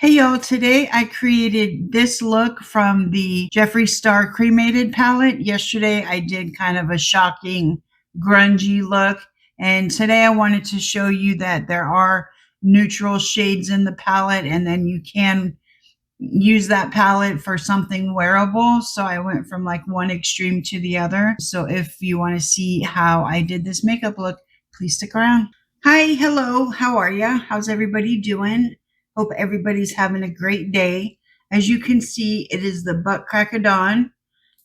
Hey y'all, today I created this look from the Jeffree Star Cremated palette. Yesterday I did kind of a shocking grungy look, and today I wanted to show you that there are neutral shades in the palette and then you can use that palette for something wearable. So I went from like one extreme to the other. So if you want to see how I did this makeup look, please stick around. Hi, hello, how are ya? How's everybody doing? Hope everybody's having a great day. As you can see, it is the butt crack of dawn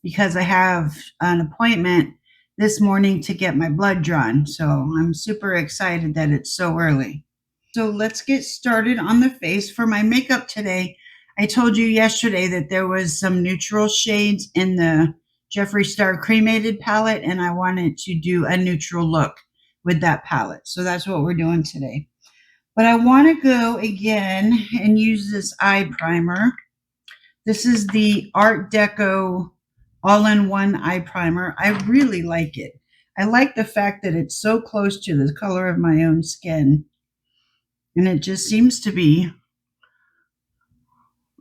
because I have an appointment this morning to get my blood drawn. So I'm super excited that it's so early. So let's get started on the face. For my makeup today, I told you yesterday that there was some neutral shades in the Jeffree Star Cremated palette, and I wanted to do a neutral look with that palette. So that's what we're doing today. But I want to go again and use this eye primer. This is the Art Deco all-in-one eye primer. I really like it. I like the fact that it's so close to the color of my own skin. And it just seems to be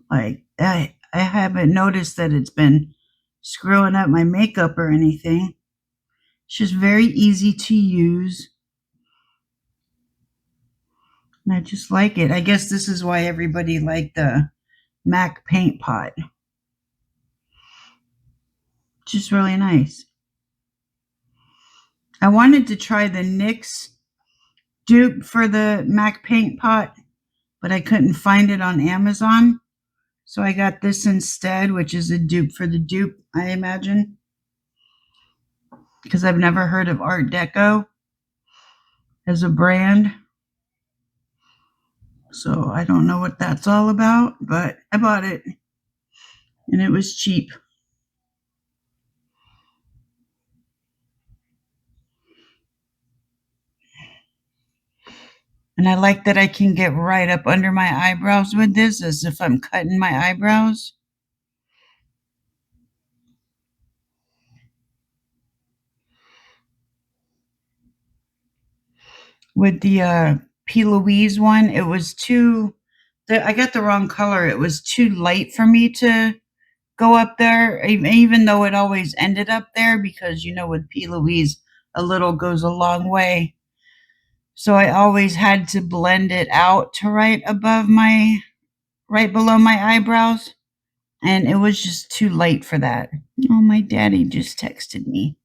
like, I haven't noticed that it's been screwing up my makeup or anything. It's just very easy to use. And I just like it. I guess this is why everybody liked the MAC paint pot. Just really nice. I wanted to try the NYX dupe for the MAC paint pot, but I couldn't find it on Amazon. So I got this instead, which is a dupe for the dupe, I imagine. Because I've never heard of Art Deco as a brand. So I don't know what that's all about, but I bought it. And it was cheap. And I like that I can get right up under my eyebrows with this, as if I'm cutting my eyebrows. With the Louise one, it was I got the wrong color. It was too light for me to go up there, even though it always ended up there, because, you know, with Louise, a little goes a long way. So I always had to blend it out to right below my eyebrows. And it was just too light for that. Oh, my daddy just texted me.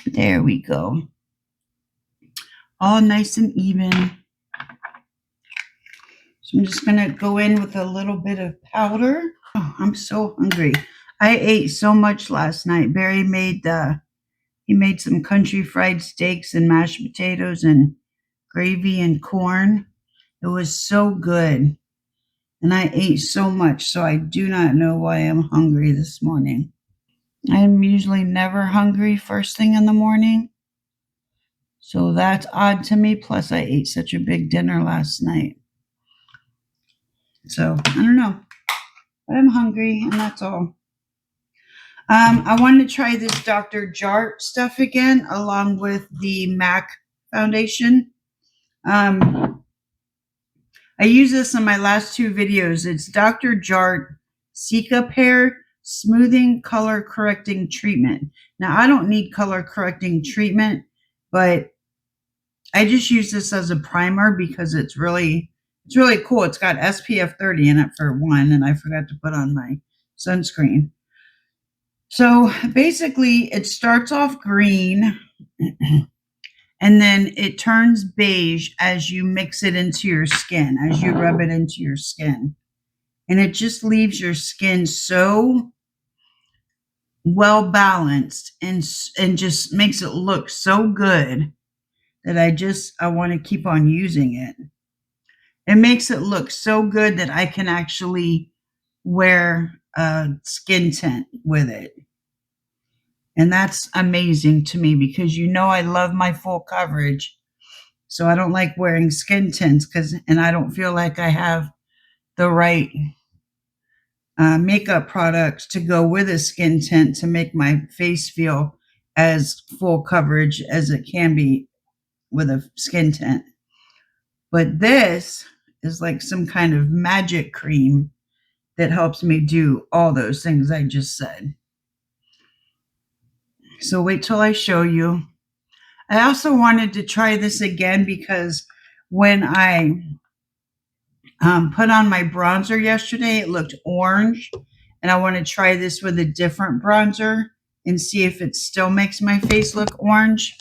There we go. All nice and even. So I'm just going to go in with a little bit of powder. Oh, I'm so hungry. I ate so much last night. Barry made he made some country fried steaks and mashed potatoes and gravy and corn. It was so good. And I ate so much, so I do not know why I'm hungry this morning. I'm usually never hungry first thing in the morning. So that's odd to me. Plus, I ate such a big dinner last night. So, I don't know. But I'm hungry, and that's all. I wanted to try this Dr. Jart stuff again, along with the MAC foundation. I use this in my last two videos. It's Dr. Jart Cicapair Smoothing Color Correcting Treatment. Now, I don't need color correcting treatment, but I just use this as a primer because it's really cool. It's got SPF 30 in it for one, and I forgot to put on my sunscreen. So basically, it starts off green, and then it turns beige as you mix it into your skin, as you rub it into your skin. And it just leaves your skin so well balanced and just makes it look so good that I want to keep on using it. It makes it look so good that I can actually wear a skin tint with it. And that's amazing to me because, you know, I love my full coverage. So I don't like wearing skin tints and I don't feel like I have the right makeup products to go with a skin tint to make my face feel as full coverage as it can be with a skin tint. But this is like some kind of magic cream that helps me do all those things I just said. So wait till I show you. I also wanted to try this again because when I put on my bronzer yesterday, it looked orange. And I want to try this with a different bronzer and see if it still makes my face look orange.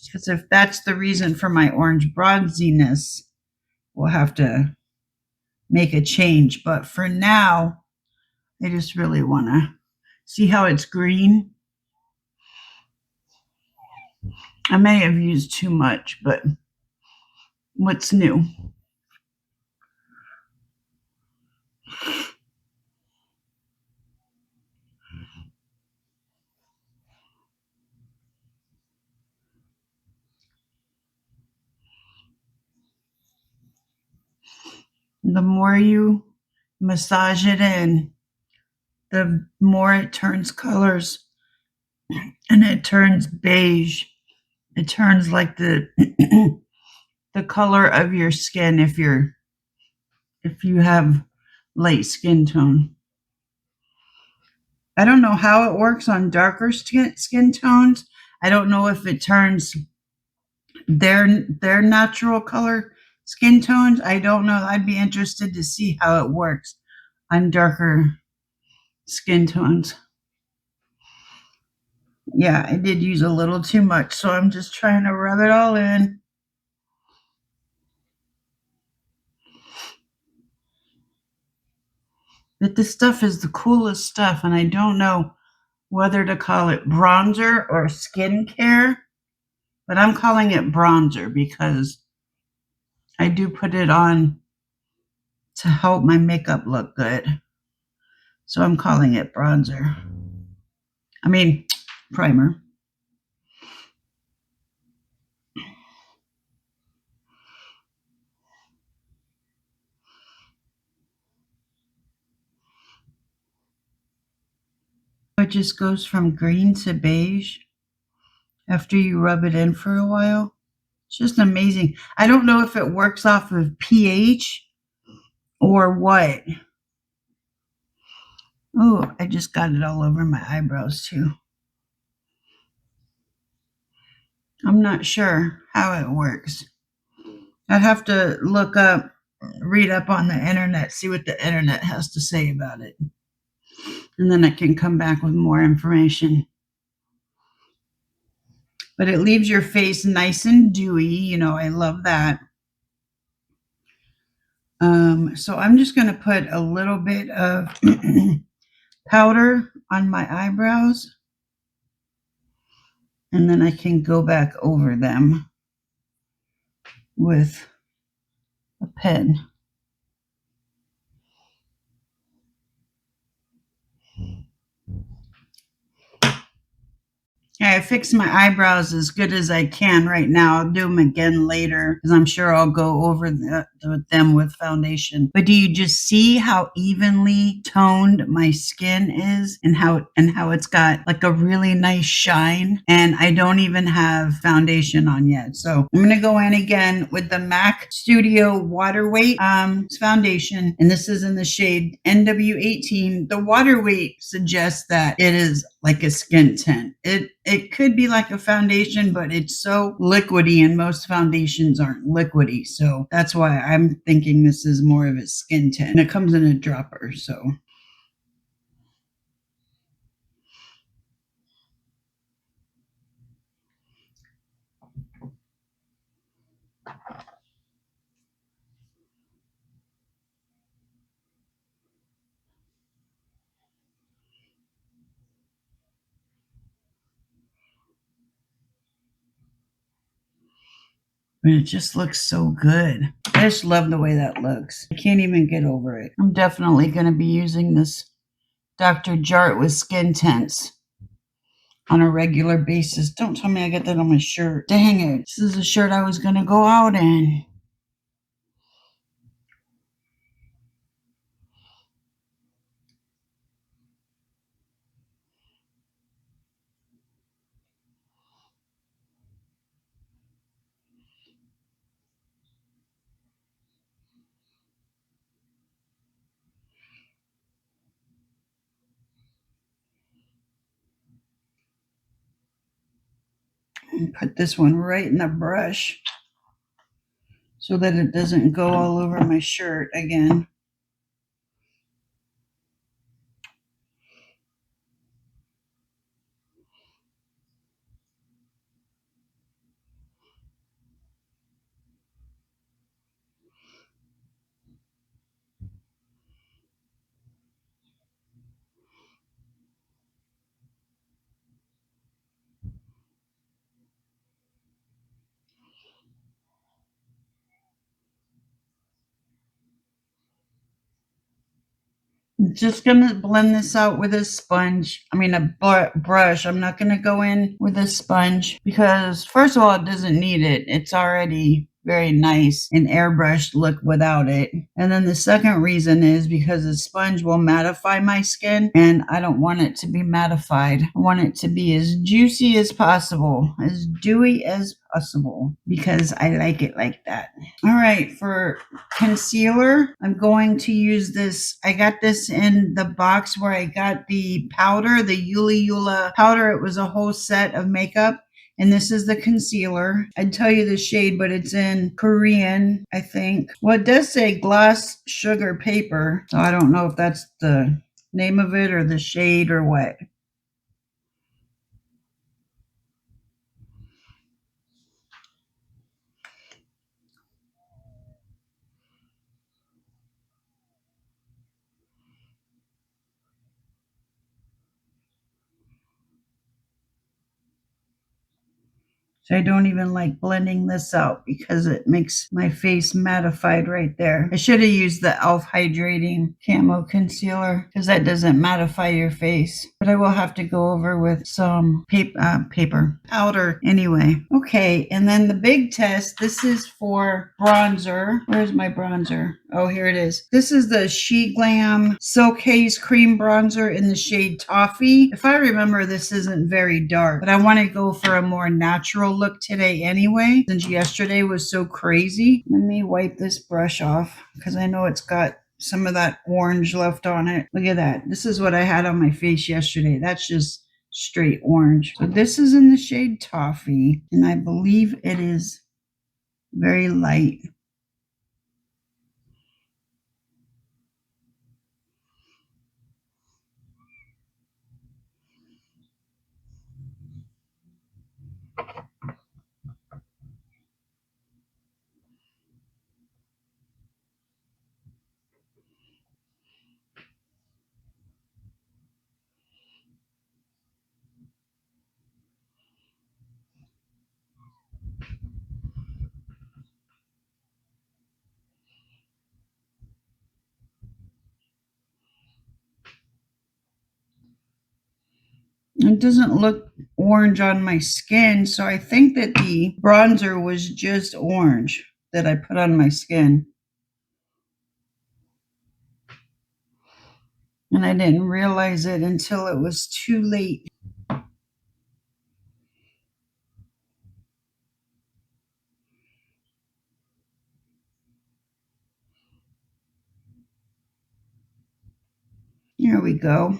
Because if that's the reason for my orange bronziness, we'll have to make a change. But for now, I just really want to see how it's green. I may have used too much, but what's new? The more you massage it in, the more it turns colors, and it turns beige. It turns like the the color of your skin if you have light skin tone. I don't know how it works on darker skin tones. I don't know if it turns their natural color skin tones. I don't know. I'd be interested to see how it works on darker skin tones. Yeah, I did use a little too much, so I'm just trying to rub it all in. But this stuff is the coolest stuff, and I don't know whether to call it bronzer or skincare, but I'm calling it bronzer because I do put it on to help my makeup look good. So I'm calling it bronzer. I mean, primer. It just goes from green to beige after you rub it in for a while. It's just amazing. I don't know if it works off of pH or what. Oh, I just got it all over my eyebrows too. I'm not sure how it works. I'd have to read up on the internet, see what the internet has to say about it. And then I can come back with more information. But it leaves your face nice and dewy. You know, I love that. So I'm just going to put a little bit of powder on my eyebrows. And then I can go back over them with a pen. Yeah, I fixed my eyebrows as good as I can right now. I'll do them again later because I'm sure I'll go over them with foundation. But do you just see how evenly toned my skin is and how it's got like a really nice shine? And I don't even have foundation on yet. So I'm going to go in again with the MAC Studio Waterweight foundation. And this is in the shade NW18. The Waterweight suggests that it is like a skin tint. It could be like a foundation, but it's so liquidy, and most foundations aren't liquidy. So that's why I'm thinking this is more of a skin tint. And it comes in a dropper, so. But it just looks so good. I just love the way that looks. I can't even get over it. I'm definitely going to be using this Dr. Jart with skin tints on a regular basis. Don't tell me I got that on my shirt. Dang it. This is a shirt I was going to go out in. And put this one right in the brush so that it doesn't go all over my shirt again. Just gonna blend this out with a sponge. I mean, a brush. I'm not gonna go in with a sponge because, first of all, it doesn't need it. It's already very nice and airbrushed look without it. And then the second reason is because the sponge will mattify my skin, and I don't want it to be mattified. I want it to be as juicy as possible, as dewy as possible, because I like it like that. All right, for concealer, I'm going to use this. I got this in the box where I got the powder, the Youliyoula powder. It was a whole set of makeup. And this is the concealer. I'd tell you the shade, but it's in Korean, I think. Well, it does say gloss sugar paper. So I don't know if that's the name of it or the shade or what. So I don't even like blending this out because it makes my face mattified right there. I should have used the e.l.f. Hydrating Camo Concealer because that doesn't mattify your face. But I will have to go over with some paper powder anyway. Okay, and then the big test. This is for bronzer. Where's my bronzer? Oh, here it is. This is the Sheglam Silk Haze Cream Bronzer in the shade Toffee. If I remember, this isn't very dark, but I want to go for a more natural look today anyway, since yesterday was so crazy. Let me wipe this brush off because I know it's got some of that orange left on it. Look at that. This is what I had on my face yesterday. That's just straight orange. So this is in the shade Toffee, and I believe it is very light. It doesn't look orange on my skin, so I think that the bronzer was just orange that I put on my skin. And I didn't realize it until it was too late. Here we go.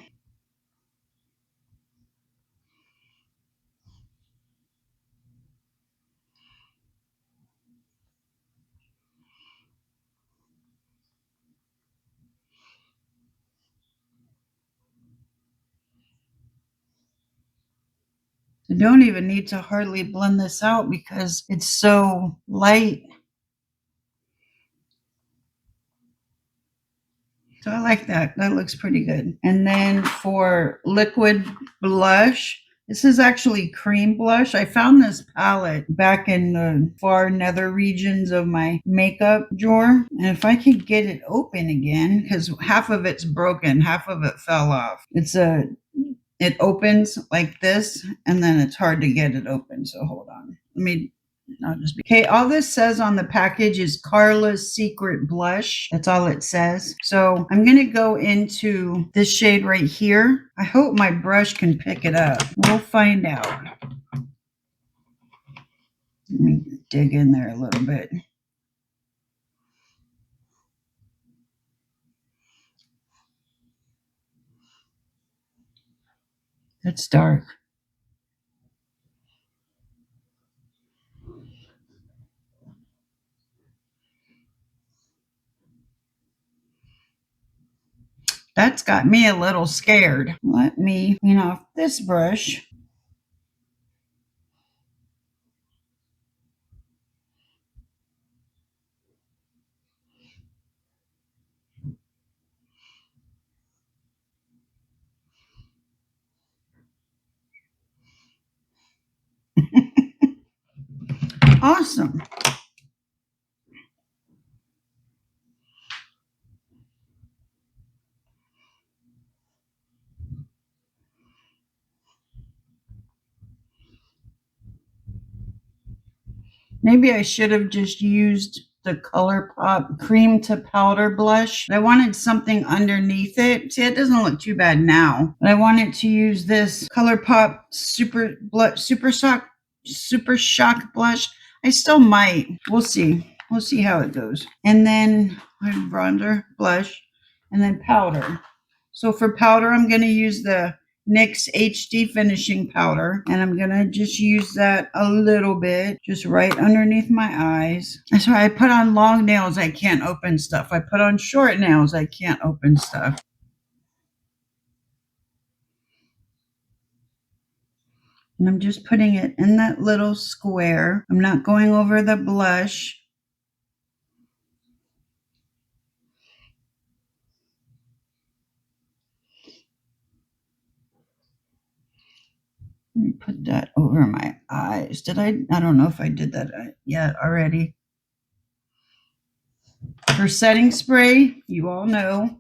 I don't even need to hardly blend this out because it's so light. So I like that. That looks pretty good. And then for liquid blush, this is actually cream blush. I found this palette back in the far nether regions of my makeup drawer. And if I could get it open again, because half of it's broken, half of it fell off. It opens like this, and then it's hard to get it open. So hold on. Okay, all this says on the package is Carla's Secret Blush. That's all it says. So I'm going to go into this shade right here. I hope my brush can pick it up. We'll find out. Let me dig in there a little bit. It's dark. That's got me a little scared. Let me clean off this brush. Awesome. Maybe I should have just used the Colourpop cream to powder blush. I wanted something underneath it. See, it doesn't look too bad now. But I wanted to use this Colourpop Super Shock blush. I still might. We'll see. We'll see how it goes. And then bronzer, blush, and then powder. So for powder, I'm going to use the NYX HD finishing powder, and I'm going to just use that a little bit, just right underneath my eyes. That's why I put on long nails, I can't open stuff. I put on short nails, I can't open stuff. And I'm just putting it in that little square. I'm not going over the blush. Let me put that over my eyes. Did I don't know if I did that yet already. For setting spray, you all know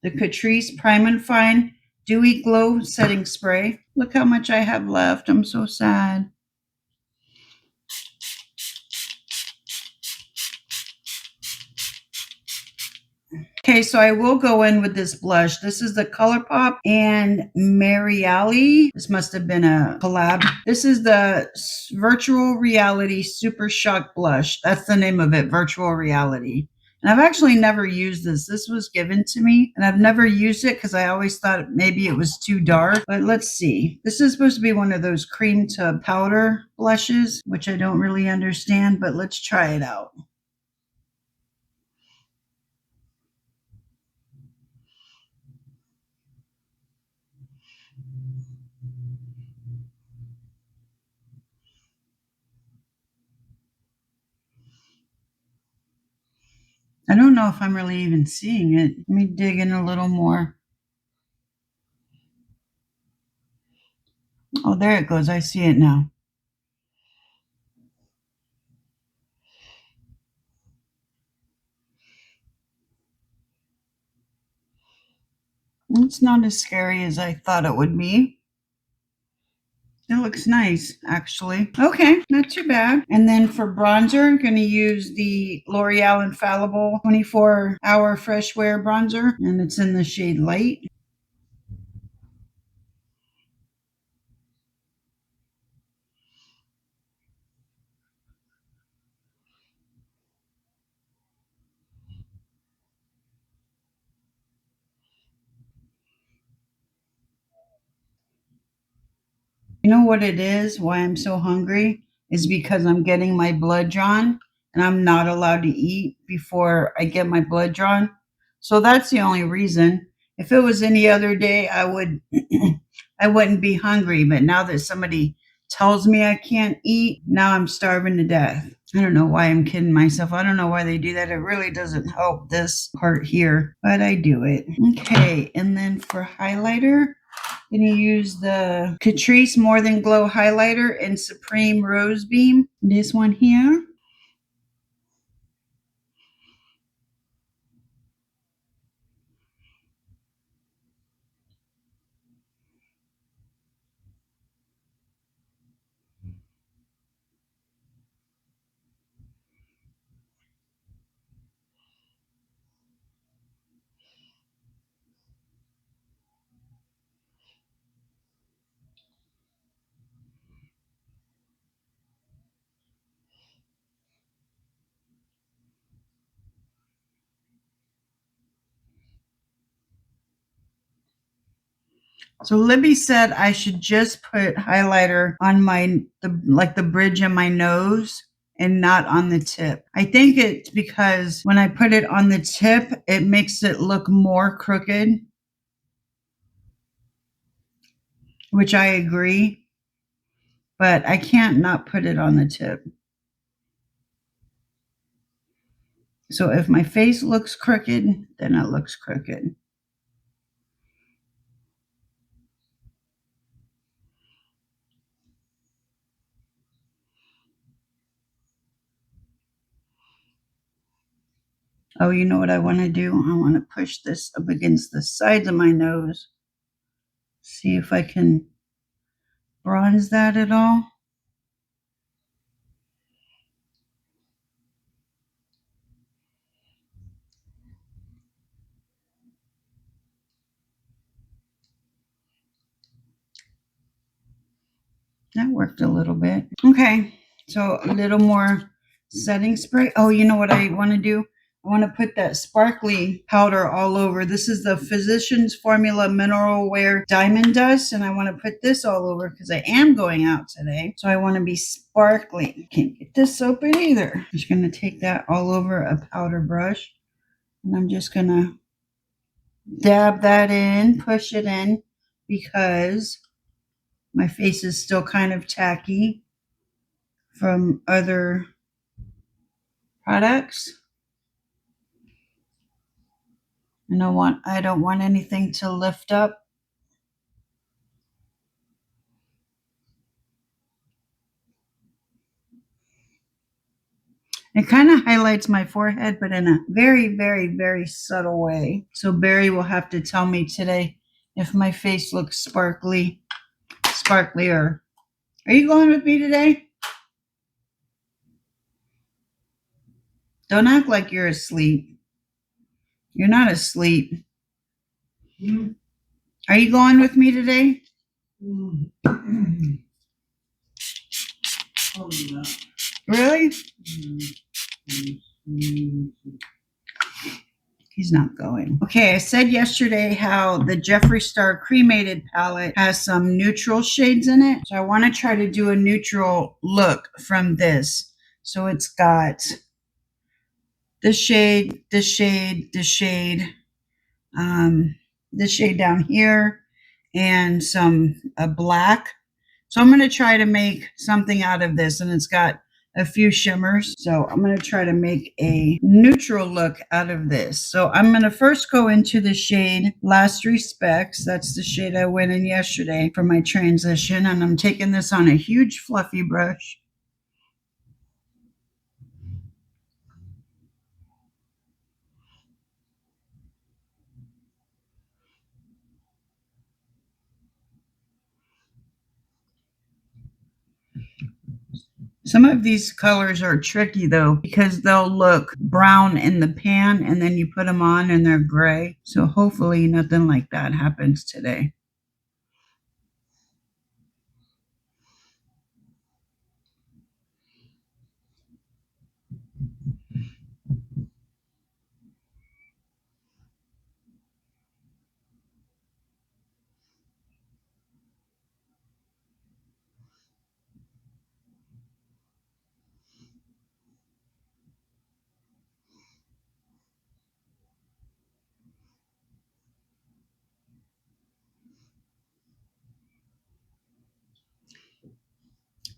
the Catrice Prime and Fine Dewy Glow Setting Spray. Look how much I have left. I'm so sad. Okay, so I will go in with this blush. This is the Colourpop and Mariali. This must have been a collab. This is the Virtual Reality Super Shock Blush. That's the name of it, Virtual Reality. And I've actually never used this. This was given to me, and I've never used it because I always thought maybe it was too dark. But let's see. This is supposed to be one of those cream to powder blushes, which I don't really understand, but let's try it out. I don't know if I'm really even seeing it. Let me dig in a little more. Oh, there it goes. I see it now. It's not as scary as I thought it would be. It looks nice, actually. Okay, not too bad. And then for bronzer, I'm going to use the L'Oreal Infallible 24-Hour Fresh Wear Bronzer, and it's in the shade Light. You know what it is? Why I'm so hungry is because I'm getting my blood drawn and I'm not allowed to eat before I get my blood drawn. So that's the only reason. If it was any other day, I would I wouldn't be hungry, but now that somebody tells me I can't eat, now I'm starving to death. I don't know why I'm kidding myself. I don't know why they do that. It really doesn't help this part here, but I do it. Okay, and then for highlighter, I'm going to use the Catrice More Than Glow highlighter in Supreme Rose Beam. This one here. So Libby said I should just put highlighter on the bridge of my nose and not on the tip. I think it's because when I put it on the tip, it makes it look more crooked. which I agree, but I can't not put it on the tip. So if my face looks crooked, then it looks crooked. Oh, you know what I want to do? I want to push this up against the sides of my nose. See if I can bronze that at all. That worked a little bit. Okay, so a little more setting spray. Oh, you know what I want to do? I want to put that sparkly powder all over. This is the Physicians Formula Mineral Wear Diamond Dust, and I want to put this all over because I am going out today. So I want to be sparkly. Can't get this open either. I'm just going to take that all over a powder brush, and I'm just going to dab that in, push it in, because my face is still kind of tacky from other products. And I don't want anything to lift up. It kind of highlights my forehead, but in a very, very, very subtle way. So Barry will have to tell me today if my face looks sparklier. Are you going with me today? Don't act like you're asleep. You're not asleep. Are you going with me today? Really? He's not going. Okay, I said yesterday how the Jeffree Star Cremated palette has some neutral shades in it. So I want to try to do a neutral look from this. So it's got this shade, this shade, this shade, this shade down here, and some black. So I'm going to try to make something out of this, and it's got a few shimmers. So I'm going to try to make a neutral look out of this. So I'm going to first go into the shade Last Respects. That's the shade I went in yesterday for my transition. And I'm taking this on a huge fluffy brush. Some of these colors are tricky though, because they'll look brown in the pan and then you put them on and they're gray. So hopefully nothing like that happens today.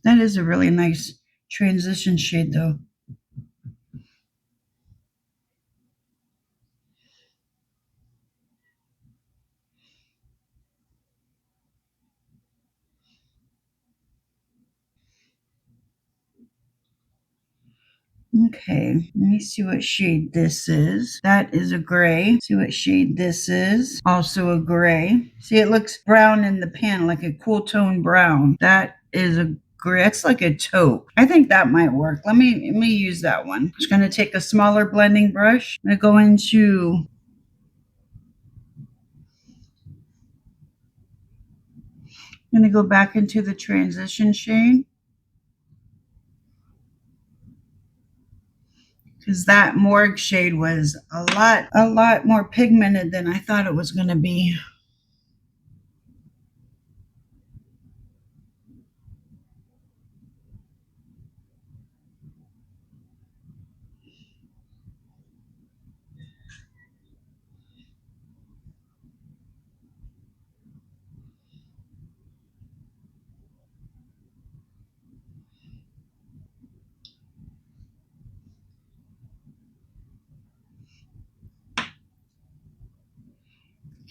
That is a really nice transition shade though. Okay, let me see what shade this is. That is a gray. See what shade this is. Also a gray. See, it looks brown in the pan, like a cool tone brown. That is a gray. It's like a taupe. I think that might work. Let me use that one. I'm just gonna take a smaller blending brush. I'm gonna go into back into the transition shade, because that morgue shade was a lot more pigmented than I thought it was going to be.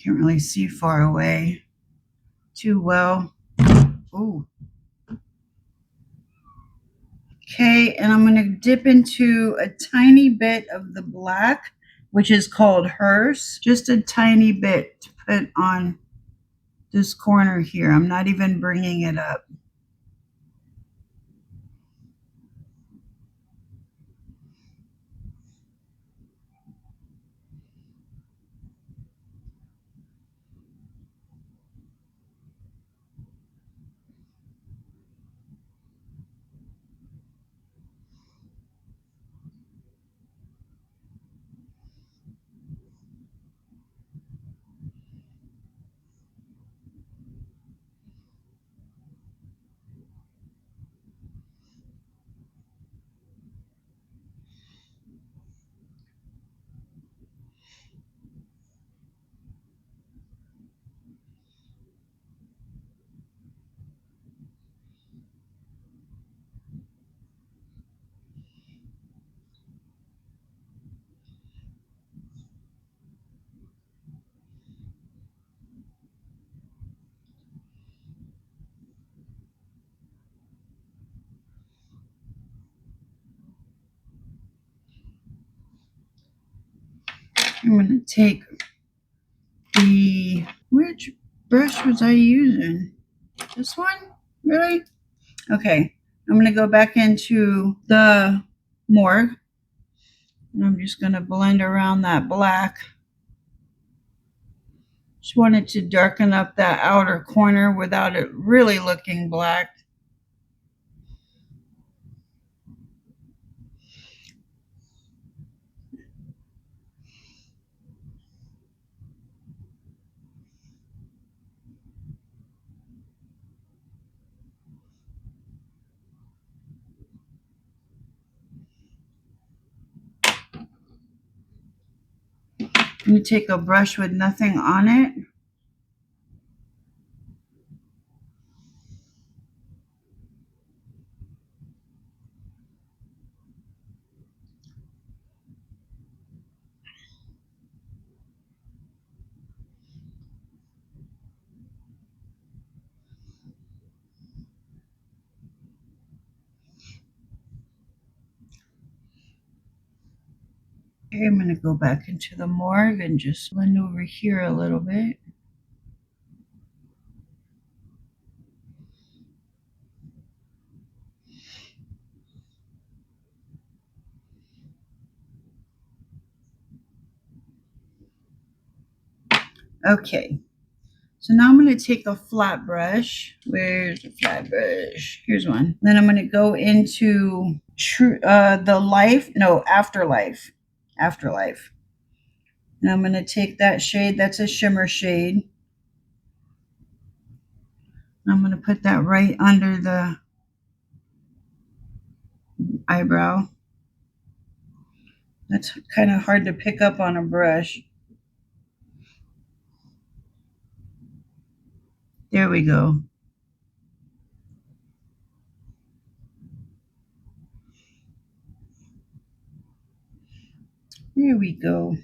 Can't really see far away too well. Ooh. Okay, and I'm going to dip into a tiny bit of the black, which is called Hers. Just a tiny bit to put on this corner here. I'm not even bringing it up. I'm going to take which brush was I using? This one? Really? Okay. I'm going to go back into the morgue. And I'm just going to blend around that black. Just wanted to darken up that outer corner without it really looking black. I'm going to take a brush with nothing on it. Okay, I'm going to go back into the morgue and just blend over here a little bit. Okay, so now I'm going to take a flat brush. Where's the flat brush? Here's one. Then I'm going to go into Afterlife. Afterlife. And I'm going to take that shade. That's a shimmer shade. I'm going to put that right under the eyebrow. That's kind of hard to pick up on a brush. There we go. There we go.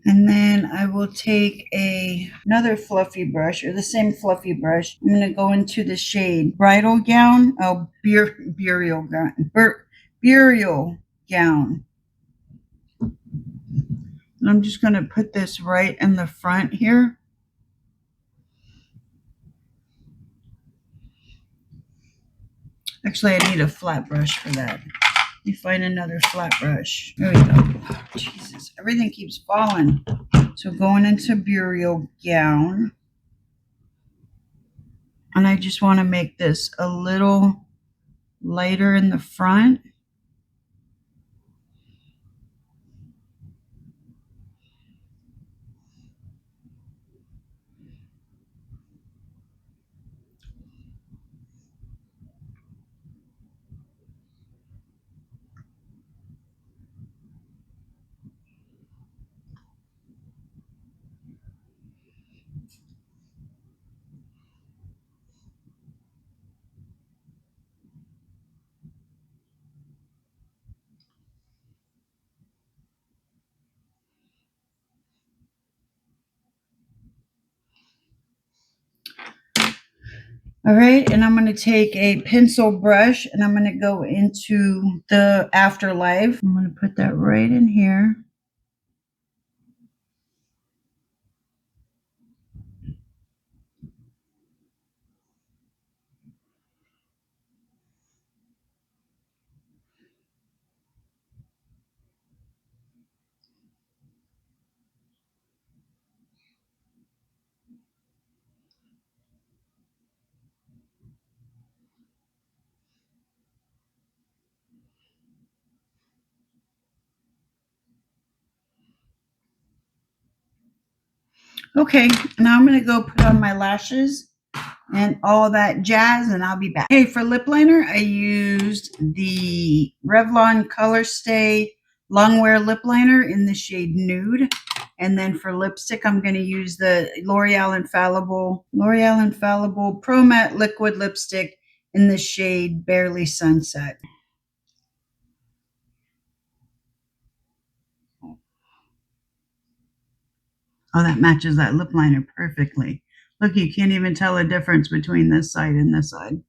And then I will take another fluffy brush, or the same fluffy brush. I'm going to go into the shade Bridal Gown. Oh, Burial Gown. Burial Gown. And I'm just going to put this right in the front here. Actually, I need a flat brush for that. Let me find another flat brush. There we go. Oh, Jesus, everything keeps falling. So going into Burial Gown. And I just want to make this a little lighter in the front. All right, and I'm going to take a pencil brush and I'm going to go into the Afterlife. I'm going to put that right in here. Okay, now I'm going to go put on my lashes and all that jazz, and I'll be back. Hey, for lip liner, I used the Revlon Colorstay Longwear Lip Liner in the shade Nude. And then for lipstick, I'm going to use the L'Oreal Infallible Pro Matte Liquid Lipstick in the shade Barely Sunset. Oh, that matches that lip liner perfectly. Look, you can't even tell a difference between this side and this side.